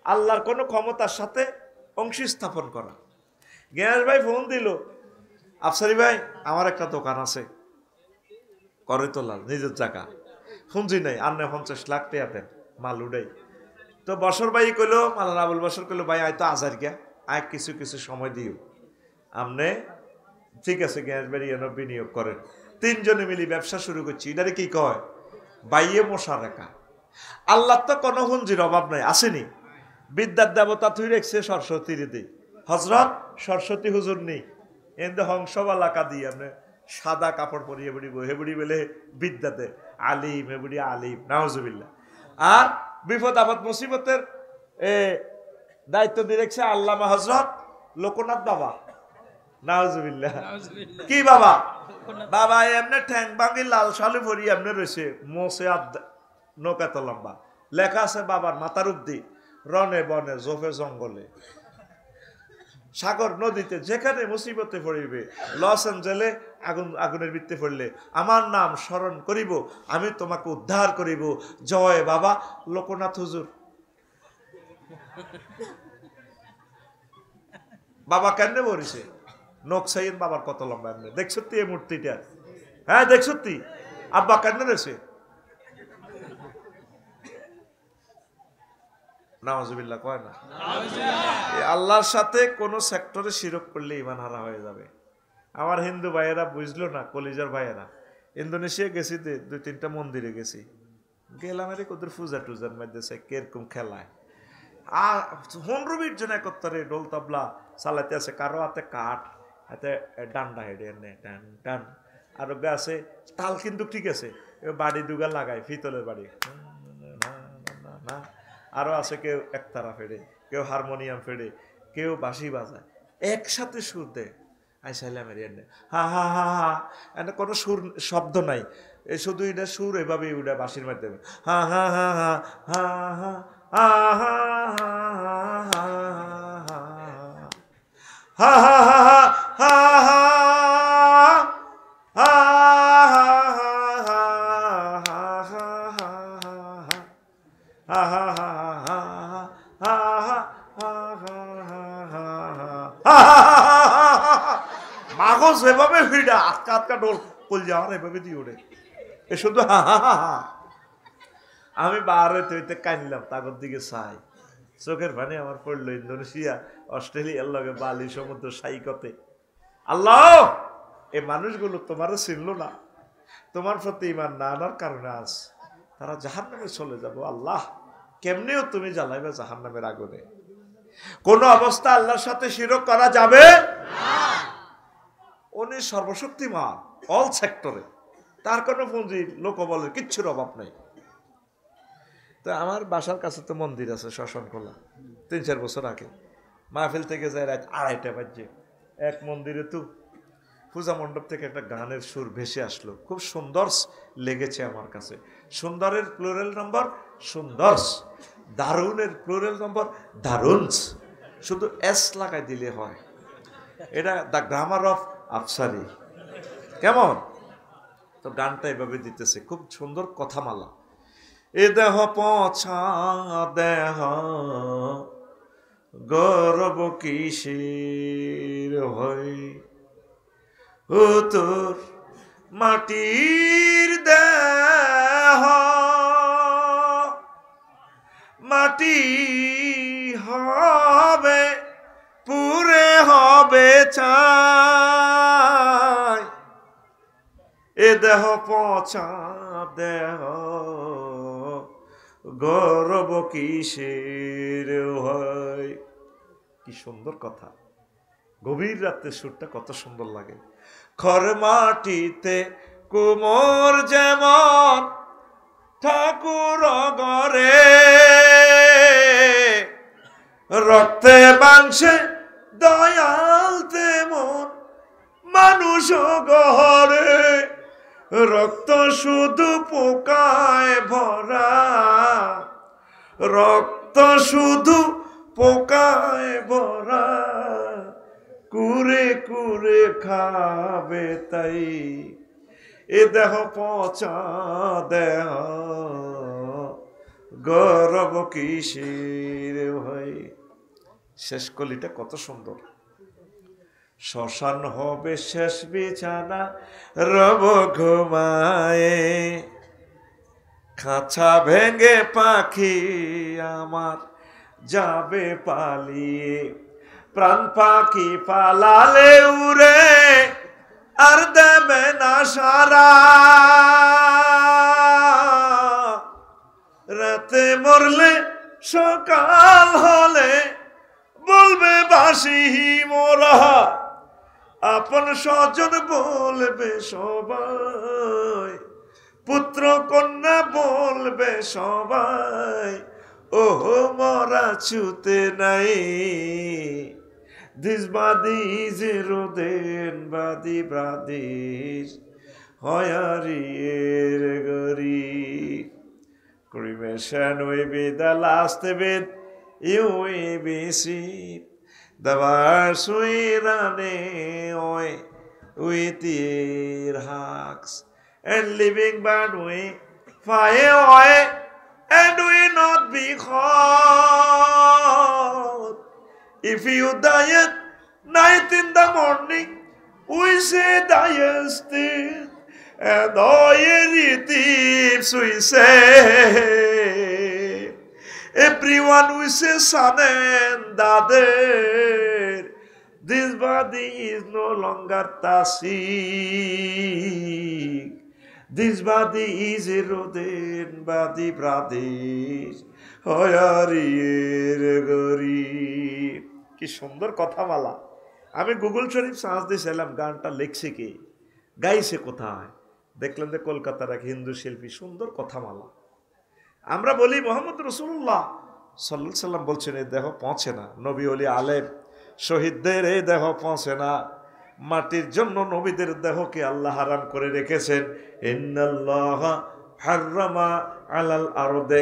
আল্লাহর কোনো ক্ষমতার সাথে অংশী স্থাপন করা। জ্ঞান ভাই ফোন দিল, আফসারি ভাই আমার একটা দোকান আছে করে তোলাল, নিজের জায়গা, শুনছি নাই, আর 50 লাখ টাকা দেন, মাল উড়াই। তো বছর ভাই কইলো, মালান আবুল বছর কইলো, ভাই আয় তো আজার গিয়া, আয় কিছু সময় দিও, আমনে ঠিক আছে গ্যাস বাড়ি এনে বিনিয়োগ করেন। তিনজনে মিলি ব্যবসা শুরু করছি, এটারে কি কয়? বাইয়ে মশা রেখা। আল্লাহ তো কোনো হুঞ্জির অভাব নাই, আসেনি? বিদ্যার দেবতা তুই রেখছে সরস্বতীর দি, হজরত সরস্বতী হুজুর নেই এতে হংসবালাকা দিয়ে আপনি সাদা কাপড় পরিয়ে বুড়িব, হেবুড়ি বেলে বিদ্যাতে আলিম, হেবুড়ি আলিম, নাউজুবিল্লাহ। আর বিপদ আপদ মুসিবতের দায়িত্ব দিয়ে রেখছে আল্লামা হজরত লোকনাথ বাবা, নাউজুবিল্লাহ। কি বাবা? বাবা এমনি ঠ্যাং ভাঙি লাল শালু ভরি এমনি রয়েছে, মোসে নৌকাত লম্বা, লেখা আছে বাবার মাথার অব্দি, রনে বনে জোফে জঙ্গলে সাগর নদীতে যেখানে মুসিবতে পড়িবে, লস এঞ্জেলে আগুনের বৃত্তে পড়লে আমার নাম স্মরণ করিব, আমি তোমাকে উদ্ধার করিব, জয় বাবা লোকনাথ হুজুর। বাবা কেন বলিছে? নখ সাইন বাবার কত লম্বা এমনি, দেখছ এই মূর্তিটা? হ্যাঁ দেখছ? আব্বা কেন রয়েছে? নাউজুবিল্লাহ কয় না? আল্লাহর সাথে কোন সেক্টরে শিরক করলে ঈমান হারা হয়ে যাবে। আমার হিন্দু ভাইয়েরা বুঝলো না, কলিজার ভাইয়েরা। ইন্দোনেশিয়া গেছি, 2-3টা মন্দিরে গেছি, গেলাম এর ওদের পূজা টুজার মধ্যে কিরকম খেলায়, আর 15-20 জন একত্তরে ডোল তবলা চালাতে আছে, কারো হাতে কাঠ, হাতে ডান্ডা হেডে এনে টান টান, আর আছে তাল কিন্তু ঠিক আছে, বাড়ি দুগা লাগায়, পিতলের বাড়ি, না আরো আছে কেউ একতারা ফেড়ে, কেউ হারমোনিয়াম ফেড়ে, কেউ বাঁশি বাজায়, একসাথে সুর দেয়। আইসাইলাম হা হা হা হা, এটা কোনো সুর শব্দ নাই, শুধু এটা সুর এভাবে উঠে বাঁশির মাধ্যমে, হা হা হা হা হা হা হা হা হা হা মাগজ এভাবে ভিড়া আটকা আটকা ডোল পল যাওয়ার এভাবে দিয়ে ওঠে, এ শুধু হা হা হা হা। আমি বারে তৈতে কানলাম, তাগর দিকে চাই, চোখের পানি আমার পড়লো। ইন্দোনেশিয়া, অস্ট্রেলিয়ার লগে বালি সমুদ্র সাইকতে, আল্লাহ এই মানুষগুলো তোমারও চিনলো না, তোমার প্রতি ঈমান না আনার কারণে আজ তারা জাহান্নামে চলে যাবো। আল্লাহ কেমনেও তুমি জ্বালাইবে জাহান্নামের আগুনে। কোন অবস্থা আল্লাহর সাথে শিরক করা যাবে না। উনি সর্বশক্তিমান, অল সেক্টরে, তার কোনো পুঁজি লোকবলের কিচ্ছুর অভাব নেই। তো আমার বাসার কাছে তো মন্দির আছে শ্মশান খোলা, 3-4 বছর আগে মাহফিল থেকে যায় রাত 2:30 বাজে, এক মন্দিরে তো পূজা মণ্ডপ থেকে একটা গানের সুর ভেসে আসলো, খুব সুন্দর লেগেছে আমার কাছে। সুন্দরের প্লুরাল নম্বর সুন্দর, দারুণের প্লুরাল নম্বর দারুণস, শুধু এস লাগাই দিলে হয়। এটা দ্য গ্রামার অফ আফসারি। কেমন তো গানটা এভাবে দিতেছে, খুব সুন্দর কথামালা। এ দেহ পছা দেহ গৌরব কিসের হয়, ও তোর মাটির দেহ মাটি হবে পুরে হবে চাই, এ দেহ পচা দেহ গৌরব কিসের হয়। কি সুন্দর কথা, গভীর রাতে সুরটা কত সুন্দর লাগে। খর মাটিতে কুমোর যেমন ঠাকুর গরে, রক্তে মাংসে দয়াল তেমন মানুষ গহরে, রক্ত শুধু পোকায় ভরা, রক্ত শুধু পোকায় ভরা, কুরে কুরে খাবে তাই, এ দেহ পচা দেহ গৌরব কিসের হয়। শেষ কলিটা কত সুন্দর। শ্মশান হবে শেষ বিছানা রব ঘুমায়ে, খাঁচা ভেঙে পাখি আমার যাবে পালিয়ে, প্রাণ পাখি পালালে উড়ে আর দেবে না সারা, রাতে মরলে সকাল হলে বলবে বাসি মোরা, আপন স্বজন বলবে সবাই, পুত্র কন্যা বলবে সবাই, ও মরা ছুতে নাই। This body is eroded by the brothers, hoyarier gori. Cremation will be the last bit you will be seen. The verse we run away with your hugs, and living but we fire away, and we not be caught. If you die at night in the morning, we say die still, and all your thieves we say, everyone we say son and daughter, this body is no longer tasik, this body is eroded by the brothers, hoyarier gori. কি সুন্দর কথামালা। আমি Google শরীফ search দিয়েছিলাম গানটা লিখছে কে, গাইছে কোথায়, দেখলাম যে কলকাতার এক হিন্দু শিল্পী। সুন্দর কথামালা। আমরা বলি মোহাম্মদ রাসূলুল্লাহ সাল্লাল্লাহু আলাইহি সাল্লাম বলছেন এই দেহ পৌঁছে না, নবী ওলি আলেম শহীদদের এই দেহ পৌঁছে না, মাটির জন্য নবীদের দেহকে আল্লাহ হারাম করে রেখেছেন। ইন্নাল্লাহা হাররামা আলাল আরদে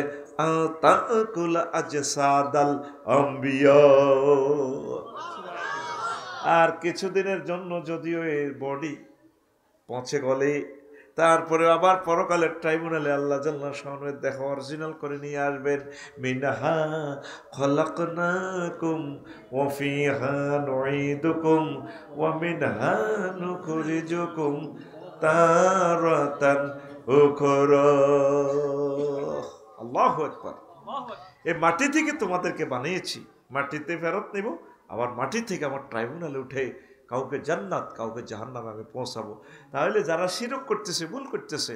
তাকুল আজসাদাল আম্বিয়া। আর কিছুদিনের জন্য যদিও এর বডি পৌঁছে গলে, তারপরে আবার পরকালের ট্রাইব্যুনালে আল্লাহ জাল্লা শানের দেহ অরিজিনাল করে নিয়ে আসবেন। মিনহা খলাকনাকুম ওয়া ফিহা নুঈদুকুম ওয়া মিনহা নুখরিজুকুম তারাতান উখরা। আল্লাহু আকবার। এই মাটি থেকে তোমাদেরকে বানিয়েছি, মাটিতে ফেরত নেব, আবার মাটি থেকে আমার ট্রাইব্যুনালে উঠে কাউকে জান্নাত কাউকে জাহান্নামে আমি পৌঁছাবো। তাহলে যারা শিরক করতেছে, ভুল করতেছে,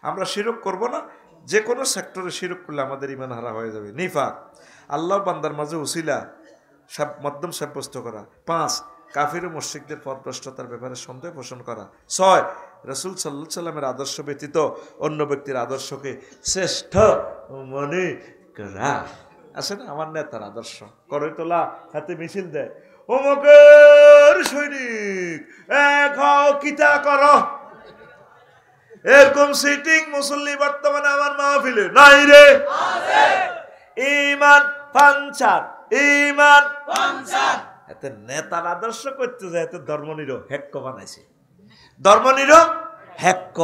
আমরা শিরক করব না। যে কোনো সেক্টরে শিরক করলে আমাদের ইমান হারা হয়ে যাবে। নিফাক, আল্লাহ বান্দার মাঝে উসিলা মাধ্যম সাব্যস্ত করা। 5, কাফির ও মুশরিকদের পথভ্রষ্টতার ব্যাপারে সন্দেহ পোষণ করা। 6, রাসূল সাল্লাল্লাহু আলাইহি সাল্লামের আদর্শ ব্যতীত অন্য ব্যক্তির আদর্শকে শ্রেষ্ঠ মনে করা। আছে না আমার নেতার আদর্শ, করে তোলা হাতে মিছিল দেয়, অমুকের সৈনিক খাও কিতা করো, এরকম সিটিং মুসল্লি বর্তমানে আমার মাহফিলে নাই রে। ইমান পাঞ্চার, ইমান পাঞ্চার। এতে নেতার আদর্শ করতে যায়, এতে ধর্মনিরো হেক্ক বানাইছে। ধর্মনিরো হেক্ক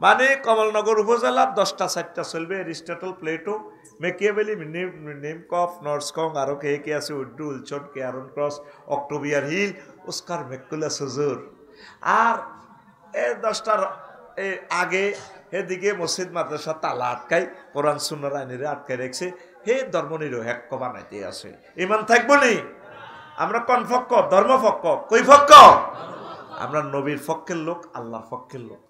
মানে কমলনগর উপজেলার 10টা 4টা চলবে, এরিস্টটল, প্লেটো, মেকিয়াভেলি, নিমকফ, নর্সকং, আরো কে কে আছে, উড্ডু, উলচন, কেয়ারন ক্রস, অক্টোবিয়ার হিল, ওস্কার মেকুলাস হুজুর। আর এই 10টার আগে এদিকে মসজিদ মাদ্রাসা তালা আটকাই, কোরআন সুন্নাহর আইনেরে আটকাই রেখেছে। হে ধর্মনিরো হেক্ক বানাইতে আছে। ইমান থাকবো নি? আমরা কোন পক্ষ? ধর্মপক্ষ। কই পক্ষ? আমরা নবীর পক্ষের লোক, আল্লাহর পক্ষের লোক।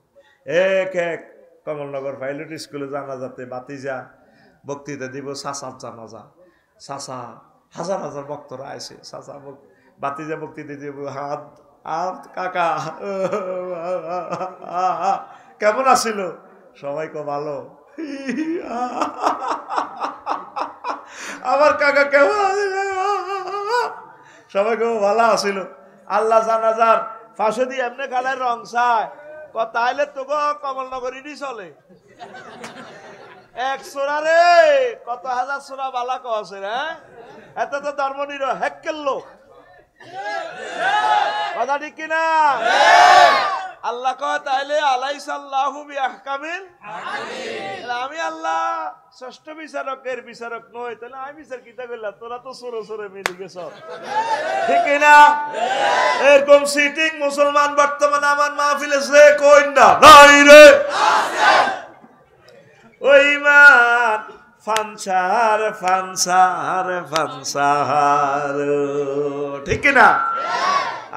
এক এক কমলনগর পাইলট স্কুলে জানাজাতে বাতিজা বক্তৃতা দিব, চাচার জানাজা, চাচা হাজার হাজার ভক্তরা আসে, চাচা বাতিজা বক্তৃতা দিব, হাত হাত কাকা কেমন আছিল? সবাই কো ভালো। আমার কাকা কেমন আছিল? সবাই কো ভালো আছিল। আল্লাহ জানাজার ফাঁসে দিয়ে এমনি গালের রং চায়, তাইলে তো কমলনগরই চলে। 1 সোরা রে, কত হাজার সোরা বালা কছে রে। এত তো ধর্মনিরো হেক্কের লোক, কথা ঠিক কিনা? আল্লাহ কয় তাইলে আলাইসাল্লাহু বিআহকামিল হাকিম। আমি আল্লাহ ষষ্ঠ বিচারকের বিচারক নই, তাহলে আমি বিচার কিতা করলাম? তোরা তো সরে সরে মিলি গেছ, ঠিক কিনা? এরকম সিটিং মুসলমান বর্তমানে আমার মাহফিলে সে কই না নাই রে। ওই মান ফানসার ফানসার ফানসার, ঠিক কিনা?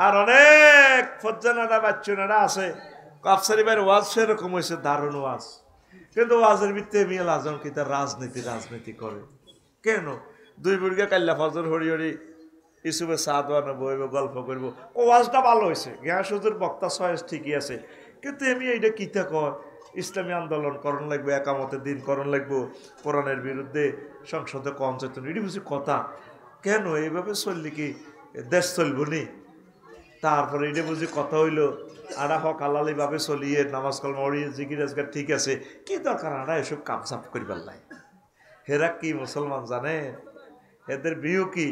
আর অনেক ফজ্জানারা বাচ্চানারা আছে আফসারি ভাইয়ের ওয়াজ সেরকম হয়েছে, দারুণ ওয়াজ, কিন্তু ওয়াজের ভিত্তিতে মিয়াল আজম কি তার রাজনীতি করে কেন? দুই বুড়িকে কাল্লা ফজর হরি হরি ইসুবে চা দোয়ানো বইব, গল্প করবো, ও ওয়াজটা ভালো হয়েছে, গ্যাস হুজুর বক্তা সয়েস ঠিকই আছে, কিন্তু আমি এইটা কিতা কয় ইসলামী আন্দোলন করণ লাগবে, একামতের দিন করণ লাগবো, কোরআনের বিরুদ্ধে সংসদে কম চেতন, এটি বুঝি কথা কেন? এইভাবে চললে কি দেশ চলব নি? তারপরে এটা বুঝি কথা হইলো আড়া হক আলালি ভাবে চলিয়ে নামাজ কলমা ওড়িয়ে জিকির আজগার ঠিক আছে, কি দরকার আড়া এসব কামসাপ করিবার লাই? হেরা কি মুসলমান জানে? এদের বিহু কি?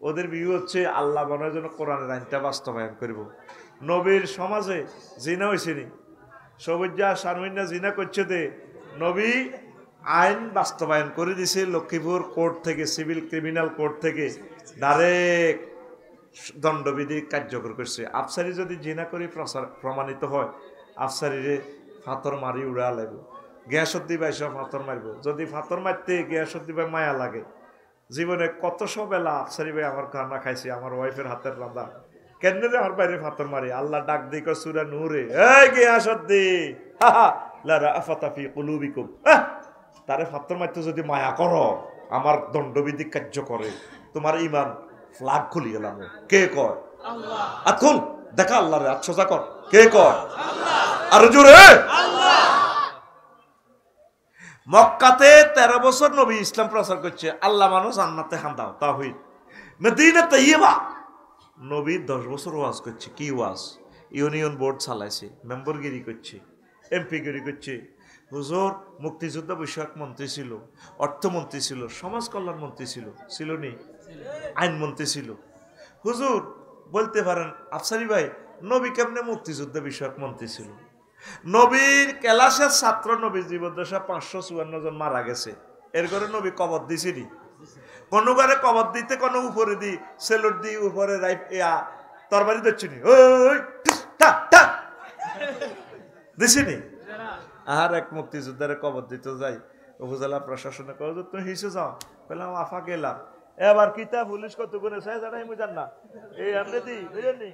ওদের বিহু হচ্ছে আল্লাহ মনের জন্য কোরআনের আইনটা বাস্তবায়ন করব। নবীর সমাজে জিনা হয়েছে নি, সবুজা শারমিনা জিনা করছে দে, নবী আইন বাস্তবায়ন করে দিছে লক্ষ্মীপুর কোর্ট থেকে, সিভিল ক্রিমিনাল কোর্ট থেকে ডাইরেক্ট দণ্ডবিধি কার্যকর করছে। আফসারি যদি জিনা করে প্রমাণিত হয়, আফসারিরে ফাতর মারি উড়া লাগবে, গিয়াসুদ্দি ভাই সব ফাতর মারব, যদি ফাতর মারতে গিয়াসুদ্দি ভাই মায়া লাগে। জীবনে কত সব বেলা আফসারি ভাই আমার খানা খাইছে, আমার ওয়াইফের হাতের রান্না, কেন আমার বাইরে ফাতর মারি? আল্লাহ ডাক দিক সূরা নূরে, এই গিয়াসুদ্দি লা রাফাতা ফি কুলুবিকুম, তারে ফাতর মারতে যদি মায়া করো, আমার দণ্ডবিধি কার্য করে, তোমার ঈমান ফ্লাগ খুলি গেলাম। কে কয়? আল্লাহ। এখন দেখা আল্লাহ রে আচ্ছা কর, কে কয়? আল্লাহ। আর জোরে আল্লাহ। মক্কাতে 13 বছর নবী ইসলাম প্রচার করছে, আল্লাহ মানুষ জান্নাতে হান্দাও তাওহীদ। মদিনা তাইয়্যিবা নবী 10 বছর ওয়াজ করছে। কি ওয়াজ? ইউনিয়ন বোর্ড চালাইছে, মেম্বরগিরি করছে, এমপিগিরি করছে। হুজুর মুক্তিযোদ্ধা বিষয়ক মন্ত্রী ছিল, অর্থমন্ত্রী ছিল, সমাজ কল্যাণ মন্ত্রী ছিল, ছিল নি? আইনমন্ত্রী ছিল। হুজুর বলতে পারেন আফসারি ভাই নবী কেমনে মুক্তিযোদ্ধা বিষয়ক মন্ত্রী ছিল? নবীর ক্লাসের ছাত্র নবীর জীবদ্দশা 554 জন মারা গেছে, এর ঘরে নবী কবর দিছিনি? কোন ঘরে কবর দিতে কোন উপরে দি সেলুট দি উপরে তরবারি দিচ্ছিনি, ওই দিছিনি? আর এক মুক্তিযোদ্ধারে কবর দিতে যাই, উপজেলা প্রশাসনে কয় তুমি হিসে যাও, বললাম আফা গেলাম, এবার কিতা পুলিশ কত গুণে চাই জানাই মুই জান না, এই আপনি দি বুঝেননি,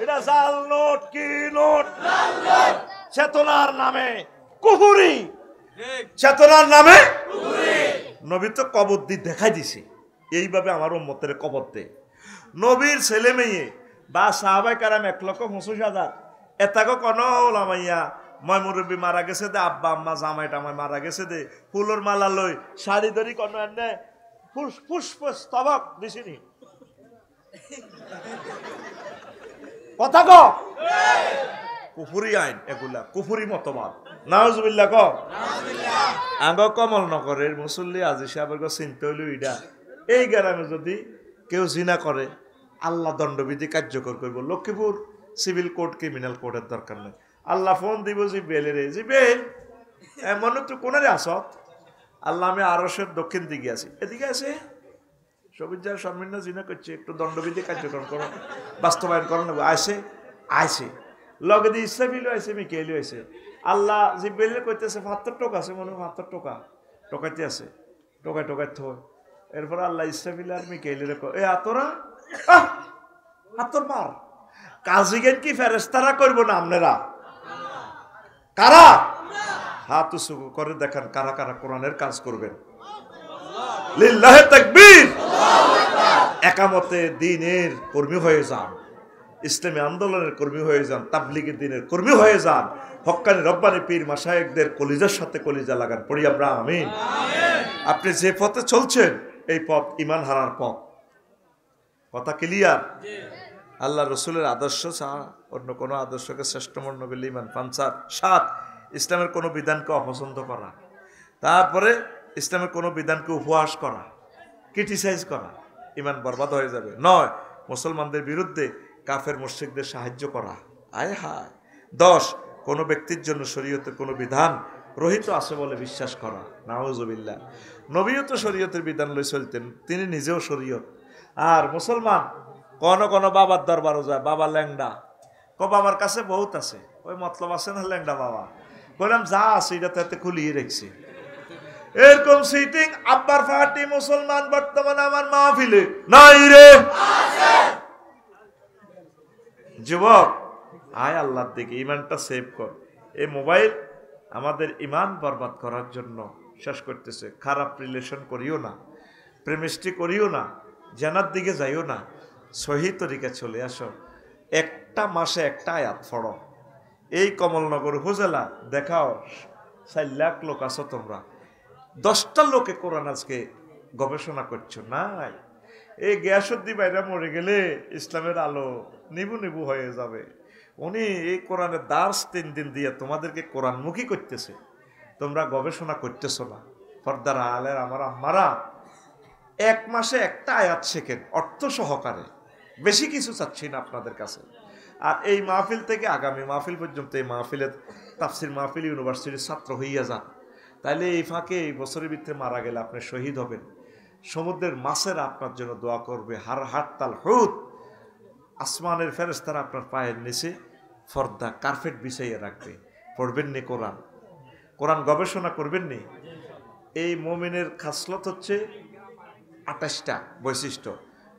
এটা জাল নোট, কি নোট? চেতনার নামে কুফরি, চেতনার নামে নবী তো কবর দি দেখাই দিছে, এইভাবে আমার উম্মতের কবর দে। নবীর ছেলে মেয়ে বা সাহাবায়ে কেরাম 1,25,000 এটাকে কোনো ওলামাইয়া মই মুরব্বী মারা গেছে দে, আব্বা আম্মা জামাই টামাই মারা গেছে দে, ফুলের মালা লই শাড়ি ধরি কোনো এনে পুষ্প স্তবক দিছিনি? কথা ক, কুফুরি আইন এগুলা, কুফুরি মতবাদ। নাউজুবিল্লাহ ক, আগ কমল নগরের মুসল্লি আজি সাহেবের চিন্তা হইল ইডা, এই গ্রামে যদি কেউ জিনা করে আল্লাহ দণ্ডবিধি কার্যকর করব। লক্ষ্মীপুর সিভিল কোর্ট ক্রিমিনাল কোর্টের দরকার নেই, আল্লাহ ফোন দিব জিবেলের, জিবেল মনে তো কোনারে আসত, আল্লাহ আমি আরশের দক্ষিণ দিকে আছি, এদিকে আছে সবুজ শর্মিন্দা জিনা করছে, একটু দণ্ডবিধি কার্যক্রম করো, বাস্তবায়ন করো নেবো, আসে আইসে লগে দিয়ে ইসরাফিলও আইসে, মিকাইলও আইসে, আল্লাহ জিবেলের কইতেছে ৭৫ টোকা আছে, মনে হয় ৭৫ টোকা টোকাইতে আছে, টোকায় টোকায় থয়। এরপর আল্লাহ ইসরাফিল আর মিকাইলের এ আতরা হাতর মার, কাজী জ্ঞান কি ফেরেশতারা করবো না আপনারা? কারা? হাত উঁচু করে দেখান কারা কারা কোরআনের কাজ করবেন। লিল্লাহে তাকবীর। একামতে দ্বীনের কর্মী হয়ে যান, ইসলামী আন্দোলনের কর্মী হয়ে যান, তাবলীগের দ্বীনের কর্মী হয়ে যান, হক্কানি রব্বানি পীর মাশায়েখদের কলিজার সাথে কলিজা লাগান, পড়ি আমরা আমিন। আপনি যে পথে চলছেন এই পথ ঈমান হারার পথ, কথা ক্লিয়ার? আল্লাহ রসুলের আদর্শ ছাড়া অন্য কোনো আদর্শকে শ্রেষ্ঠ মন্য করলে ঈমান পাঞ্চার। 7 ইসলামের কোনো বিধানকে অপছন্দ করা, তারপরে ইসলামের কোনো বিধানকে উপহাস করা, ক্রিটিসাইজ করা, ঈমান বরবাদ হয়ে যাবে। 9 মুসলমানদের বিরুদ্ধে কাফের মুশরিকদের সাহায্য করা, আয় হায়। 10 কোনো ব্যক্তির জন্য শরীয়তের কোনো বিধান রহিত আছে বলে বিশ্বাস করা, নাউজুবিল্লাহ। নবীও তো শরীয়তের বিধান লই চলতেন, তিনি নিজেও শরীয়ত। আর মুসলমান কোন কোন বাবার দরবারও যায়, বাবা ল্যাংডা, বাবার কাছে বহুত আছে, ওই মতলব আছে না ল্যাংডা বাবা, বললাম যা আছে এটা তাতে খুলিয়ে রেখছি, এরকম সিটিং আব্বার ফাটি মুসলমান বর্তমানে আমার মাহফিলে নাই রে। যুবক আয় আল্লাহর দিকে ইমানটা সেভ কর। এই মোবাইল আমাদের ইমান বরবাদ করার জন্য শেষ করতেছে। খারাপ রিলেশন করিও না, প্রেমিষ্টি করিও না, জানার দিকে যাইও না, সহি তরিকা চলে আসো। একটা মাসে একটা আয়াত পড়ো। এই কমলনগর উপজেলা দেখাও 4 লাখ লোক আছো তোমরা, 10টা লোকে কোরআন আজকে গবেষণা করছো নাই। এই গিয়াসুদ্দি ভাইরা মরে গেলে ইসলামের আলো নিবু নিবু হয়ে যাবে। উনি এই কোরআনের দার্স 3 দিন দিয়ে তোমাদেরকে কোরআনমুখী করতেছে, তোমরা গবেষণা করতেছ না। পর্দার আলের আমার আম্মারা 1 মাসে একটা আয়াত শেখেন অর্থ সহকারে, বেশি কিছু চাচ্ছি না আপনাদের কাছে। আর এই মাহফিল থেকে আগামী মাহফিল পর্যন্ত এই মাহফিলের তাফসির মাহফিল ইউনিভার্সিটির ছাত্র হইয়া যান। তাইলে এই ফাঁকে এই বছরের ভিতরে মারা গেলে আপনি শহীদ হবেন। সমুদ্রের মাছেরা আপনার জন্য দোয়া করবে, হাট তাল হুত। আসমানের ফেরেশতারা আপনার পায়ের নিচে ফর্দা কার্পেট বিছাইয়া রাখবে। পড়বেন নি কোরআন, কোরআন গবেষণা করবেন নি। এই মুমিনের খাসলত হচ্ছে 28টা বৈশিষ্ট্য,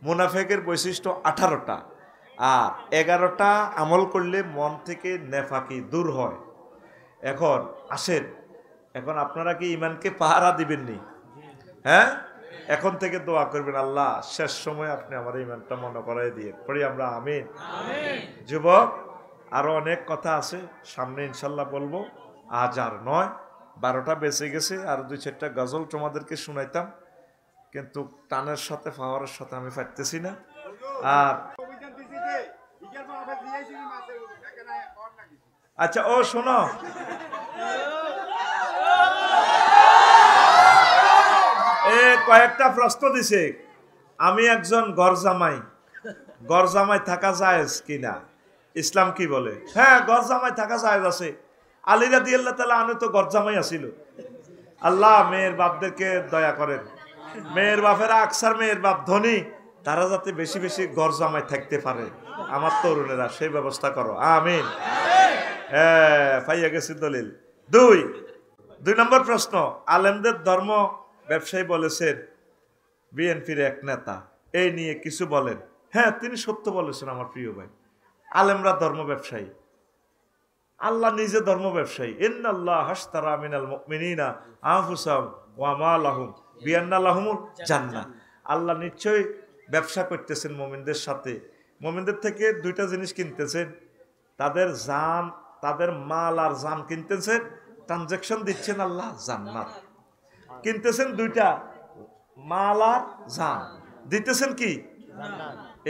মুনাফেকের বৈশিষ্ট্য 18টা, আর 11টা আমল করলে মন থেকে নেফাকি দূর হয়। এখন আসেন, এখন আপনারা কি ইমানকে পাহারা দিবেননি? হ্যাঁ, এখন থেকে দোয়া করবেন, আল্লাহ শেষ সময় আপনি আমার ইমানটা মনে করাই দিয়ে পড়ি আমরা আমিন। যুবক আরো অনেক কথা আছে, সামনে ইনশাল্লাহ বলবো। আজ আর নয়, 12টা বেঁচে গেছে। আর 2-4টা গজল তোমাদেরকে শুনাইতাম, কিন্তু টানের সাথে পাওয়ারের সাথে আমি পারতেছি না। আর আচ্ছা, ও শোনো, কয়েকটা প্রশ্ন দিছে। আমি একজন গরজামাই থাকা জায়েজ কিনা, ইসলাম কি বলে? হ্যাঁ, গরজামাই থাকা জায়েজ আছে। আলী রাদিয়াল্লাহু তাআলা আনহু তো গরজামাই আছিল। আল্লাহ মেয়ের বাপদেরকে দয়া করেন, মেয়ের বাপেরা আকসার মেয়ের বাপ ধনী, তারা যাতে বেশি বেশি গরজামাই থাকতে পারে। আমার তরুণেরা সেই ব্যবস্থা করো, আমিন। হ্যাঁ, পাইয়া গেছি দলিল। 2 নম্বর প্রশ্ন, আলেমদের ধর্ম ব্যবসায়ী বলেছেন বিএনপির এক নেতা, এই নিয়ে কিছু বলেন। হ্যাঁ, তিনি সত্য বলেছেন আমার প্রিয় ভাই। আলেমরা ধর্ম ব্যবসায়ী, আল্লাহ নিজে ধর্ম ব্যবসায়ী। ইন্নাল্লাহ হাশতারা মিনাল মুমিনিনা আনফুসাহুম ওয়া আমওয়ালাহুম বিআন্না লাহুমুল জান্নাহ। আল্লাহ নিশ্চয়ই ব্যবসা করতেছেন মুমিনদের সাথে। মুমিনদের থেকে 2টা জিনিস কিনতেছেন, তাদের জান, তাদের মাল আর জান কিনতেছেন। ট্রানজাকশন দিচ্ছেন আল্লাহ, জান্নাত কিনতেছেন। 2টা, মাল আর জান দিতেছেন কি?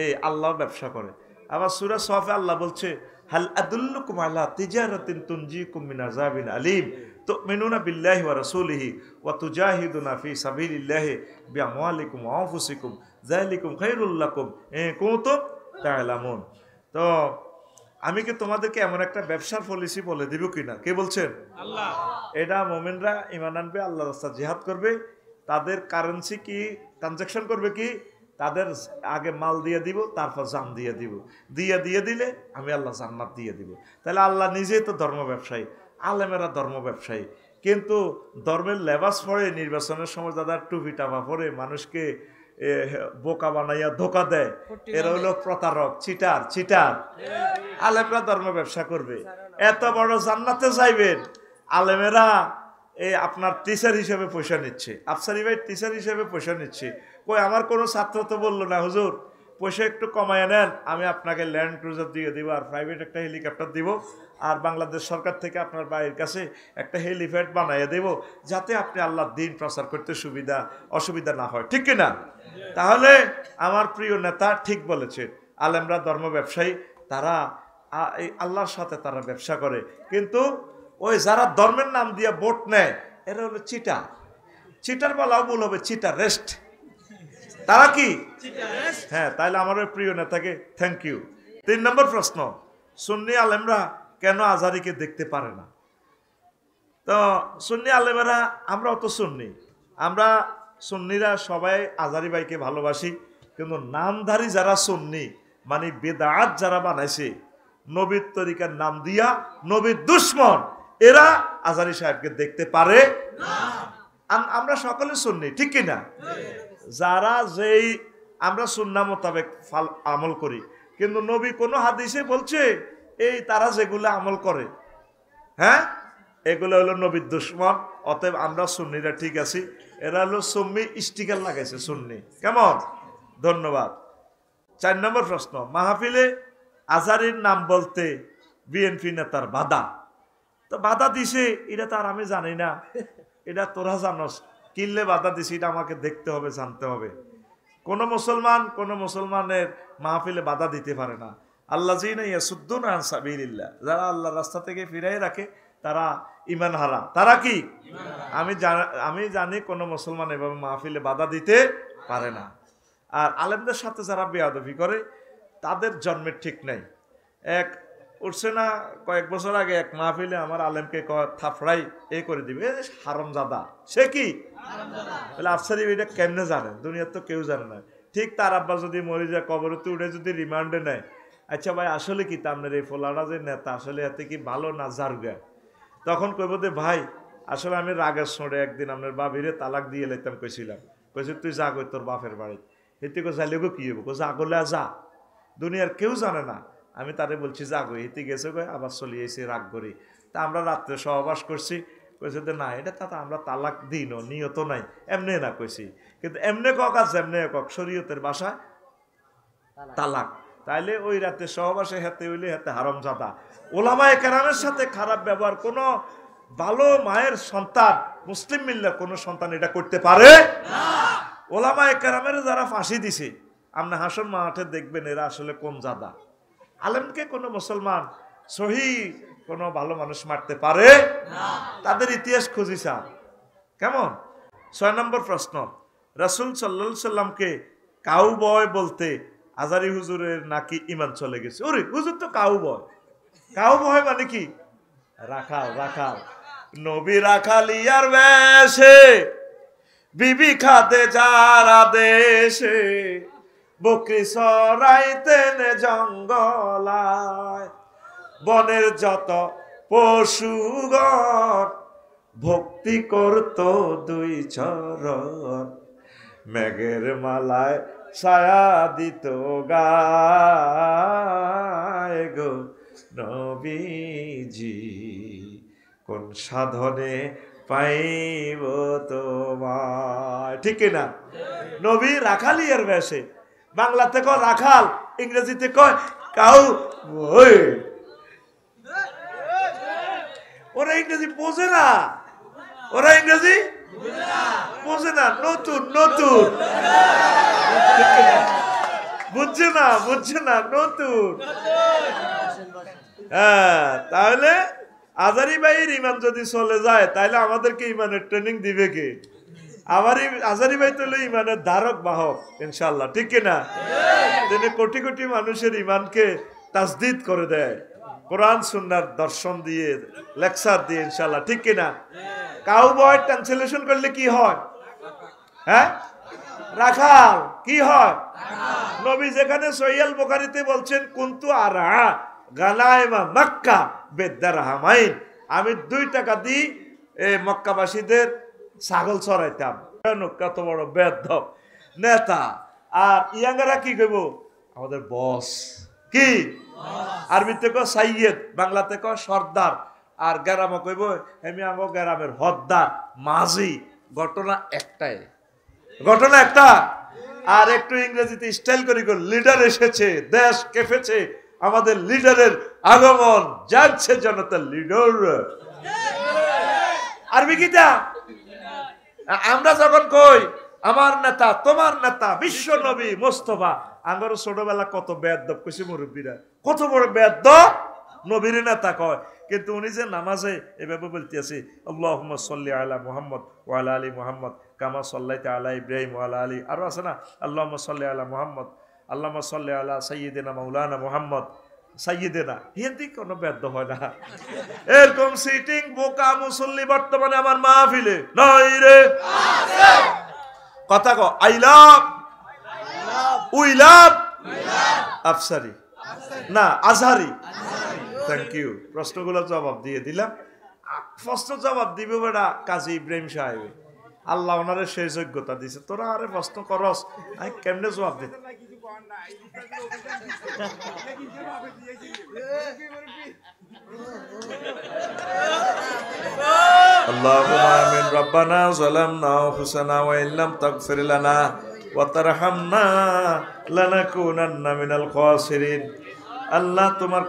এই আল্লাহ ব্যবসা করে। আবার সূরা সফে আল্লাহ বলছে, হাল আদুল্লুকুম আলা তিজারাতিন তুনজিকুম মিন আযাবিন আলীম তুমিনুনা বিল্লাহি ওয়া রাসূলিহি ওয়া তুজাহিদুনা ফি সাবিলিল্লাহি বিআমওয়ালিকুম ওয়া আনফুসিকুম যালিকুম খায়রুল লাকুম ইন কুনতুম তা'লামুন। তো আমি কি তোমাদেরকে এমন একটা ব্যবসার পলিসি বলে দিব কিনা? কে বলছেন? আল্লাহ। এটা মুমিনরা ঈমান আনবে, আল্লাহর রাস্তায় জিহাদ করবে, তাদের কারেন্সি কি ট্রানজাকশন করবে কি? তাদের আগে মাল দিয়ে দিব, তারপর জান দিয়ে দিব, দিয়ে দিলে আমি আল্লাহ জান্নাত দিয়ে দিব। তাহলে আল্লাহ নিজেই তো ধর্ম ব্যবসায়ী, আলেমেরা ধর্ম ব্যবসায়ী। কিন্তু ধর্মের লেবাস পরে নির্বাচনের সময় দাদা টুপি টাপা পরে মানুষকে বোকা বানাইয়া ধোকা দেয়, এরা হলো প্রতারক, চিটার। আলেমরা ধর্ম ব্যবসা করবে। এত বড় জান্নাতে যাইবেন, আলেমেরা এই আপনার টিচার হিসেবে পয়সা নিচ্ছে, আফসারি ভাই টিচার হিসেবে পয়সা নিচ্ছে। কই আমার কোনো ছাত্র তো বললো না, হুজুর পয়সা একটু কমায় নেন, আমি আপনাকে ল্যান্ড ক্রুজার দিয়ে দিব আর প্রাইভেট একটা হেলিকপ্টার দিব, আর বাংলাদেশ সরকার থেকে আপনার বাড়ির কাছে একটা হেলিপ্যাড বানাইয়া দেব, যাতে আপনি আল্লাহর দ্বীন প্রচার করতে অসুবিধা না হয়। ঠিক কিনা? তাহলে আমার প্রিয় নেতা ঠিক বলেছে, আলেমরা ধর্ম ব্যবসায়ী, তারা আল্লাহর সাথে তারা ব্যবসা করে। কিন্তু ওই যারা ধর্মের নাম দিয়ে ভোট নেয়, এরা হলো চিটার বলাও ভুল হবে, চিটার রেস্ট। তারা কি? হ্যাঁ, তাইলে আমার ওই প্রিয় নেতাকে থ্যাংক ইউ। 3 নম্বর প্রশ্ন, সুন্নি আলেমরা কেন আজহারীকে দেখতে পারে না? তো সুন্নি আলেমেরা, আমরাও তো সুন্নি, আমরা সুন্নিরা সবাই আজহারী ভাইকে ভালোবাসি। কিন্তু নামধারী যারা সুন্নি, মানে বেদাত যারা বানাইছে নবীর তরিকার নাম দিয়া, নবীর দুশ্মন, এরা আজহারী সাহেবকে দেখতে পারে না। আমরা সকলে সুন্নি, ঠিক কিনা? যারা যেই আমরা সুন্নাহ মোতাবেক আমল করি, কিন্তু নবী কোন হাদিসে বলছে এই তারা যেগুলো আমল করে, হ্যাঁ, এগুলো হলো নবীর দুশ্মন। অতএব আমরা সুন্নিরা ঠিক আছি, এরা হলো সুন্নি স্টিকার লাগাইছে সুন্নি। কেমন? ধন্যবাদ। 4 নম্বর প্রশ্ন, মাহফিলে আজহারীর নাম বলতে বিএনপি নেতার বাধা। তো বাধা দিছে এটা তার আমি জানি না, এটা তোরা জানস, কিনলে বাধা দিছে এটা আমাকে দেখতে হবে, জানতে হবে। কোন মুসলমানের মাহফিলে বাধা দিতে পারে না। আল্লাযীনা ইয়াসুদ্দুনা আন সাবিলিল্লাহ, যারা আল্লাহর রাস্তা থেকে ফিরাই রাখে তারা ঈমান হারা। তারা কি? আমি জানি কোন মুসলমান এভাবে মাহফিলে বাধা দিতে পারে না। আর আলেমদের সাথে যারা বেয়াদবি করে তাদের জন্মের ঠিক নাই। এক উঠছে না কয়েক বছর আগে এক মাহফিলে আমার আলেমকে থাপড়াই এ করে দিবে, হারামজাদা। সে কি বলে? আফসারি এটা কেমনে জানে? দুনিয়ার তো কেউ জানে না। ঠিক তার আব্বা যদি মরে যায়, কবরতে উঠে যদি রিমান্ডে নেয়, আচ্ছা ভাই আসলে কি আপনার এই ফোলাটা যে নেতা আসলে এতে কি ভালো না জারগা? তখন কইব যে ভাই আসলে আমি রাগের সরে একদিন আপনার বাবিরে তালাক দিয়ে লেতাম কইছিলাম, কইছে তুই যা কই তোর বাপের বাড়ি। হেতে কো যাইলে গো কি হবো? কো যা করলে যা, দুনিয়ার কেউ জানে না। আমি তারে বলছি যা গো, হেতে গেছে গো, আবার চলে এসে রাগ করি। তা আমরা রাত্রে সহবাস করছি, কইছে যে না এটা তা আমরা তালাক দিই না, নিয়ত নাই, এমনি না কইছি। কিন্তু এমনি কক আর যেমনি কক শরীয়তের ভাষায় তালাক। তাইলে ওই রাতে সহবাসে হাতে হইলে হাতে হারামজাদা। ওলামায়ে কেরামের সাথে খারাপ ব্যবহার কোন ভালো মায়ের সন্তান, মুসলিম মিল্লার কোন সন্তান এটা করতে পারে না। ওলামায়ে কেরামের যারা ফাঁসি দিছে, আপনি হাসর মাঠে দেখবেন এরা আসলে কোন জাদা। আলেমকে কোন মুসলমান সহি কোন ভালো মানুষ মারতে পারে না, তাদের ইতিহাস খুঁজিছা। কেমন? 6 নম্বর প্রশ্ন, রাসূল সাল্লাল্লাহু আলাইহি সাল্লামকে কাউবয় বলতে আজহারী হুজুরের নাকি ঈমান চলে গেছে। ওরে হুজুর তো কাউবয়। কাউবয় মানে কি? রাখাল। রাখাল। নবী রাখালিয়ার বেশে বিবি খাতে যারা দেশে বকরি চরাইতেন জঙ্গলায়, বনের যত পশুগণ ভক্তি করত দুই চরণ, মেঘের মালায় ছায়া দিত গায় গো নবীজি, কোন সাধনে পাইব তোমায়। ঠিক না? নবী রাখালিয়ার বেশে, বাংলাতে কয় রাখাল, ইংরেজিতে কয় কাউ। ওরা ইংরেজি বোঝে না, ওরা ইংরেজি বোঝে না, নতুন নতুন বুঝছে না, বুঝছে না, নতুন। হ্যাঁ, তাহলে আজহারী ভাইয়ের ঈমান যদি চলে যায় তাহলে আমাদেরকে ঈমানের ট্রেনিং দিবে কে? আজহারী ভাই তো হলো ঈমানের ধারক বাহক ইনশাআল্লাহ, ঠিক কিনা? তিনি কোটি কোটি মানুষের ঈমানকে তাসদীদ করে দেয় কোরআন সুন্নাহর দর্শন দিয়ে, লেকচার দিয়ে ইনশাআল্লাহ, ঠিক কিনা? কাউবয় ট্রান্সলেশন করলে কি হয়? হ্যাঁ, রাখাল। কি হয়? নবী যেখানে সহিহ বুখারীতে বলছেন কুনতু আরা গানাইমা মক্কা বিদ্দারহামাইন, আমি 2 টাকা দিই মক্কাবাসীদের ছাগল চড়াইতাম। কত বড় বেদব নেতা। আর ইয়াঙ্গারা কি কইব? আমাদের বস। কি? আরবিতে কয় সাইয়েদ, বাংলাতে কয় সর্দার, আর গ্রামে কইব আমি আমার গ্রামের হদ্দার মাঝি। ঘটনা একটাই, ঘটনা একটা। আর একটু ইংরেজিতে স্টাইল করি, লিডার এসেছে, দেশ কেঁপেছে, আমাদের লিডারের আগমন, যাচ্ছে জনতা লিডার। আরবি কিটা? আমরা যখন কই আমার নেতা, তোমার নেতা, বিশ্ব নবী মোস্তফা, আমার ছোটবেলা কত বেয়াদব কইছে মুরব্বীরা, কত বড় বেয়াদব নবীর নেতা কয়। কিন্তু উনি যে নামাজে এভাবে বলতে আছে আল্লাহুম্মা সাল্লি আলা মুহাম্মদ ওয়া আলা আলি মুহাম্মদ কামা সাল্লাইতা আলা ইব্রাহিম ওয়া আলা আলি, আরো আছে না আল্লাহুম্মা সাল্লি আলা মুহাম্মদ, আল্লাহুম্মা সাল্লি আলা সাইয়্যিদিনা মাওলানা মুহাম্মদ, সাইয়্যিদিনা। হিন্দি কোনো বেদ্য হয় না। এরকম সিটিং বোকা মুসল্লি বর্তমানে আমার মাহফিলে নাই রে। কথা কো I love, we love Afsari না আজহারি। Thank you. প্রশ্নগুলো জবাব দিয়ে দিলাম। প্রশ্ন জবাব দিবে বেটা কাজী ইব্রাহিম সাহেব। আল্লাহ ওনারে সেই যোগ্যতা দিছে। তোরা আরে প্রশ্ন করস, আমি কেমনে জবাব দিই? আল্লাহুম্মা আমিন। রব্বানা যালামনা আনফুসানা ওয়া ইল্লাম তাগফির লানা ওয়া তারহামনা লানাকুনান্না মিনাল খাসিরিন। আল্লাহ তোমার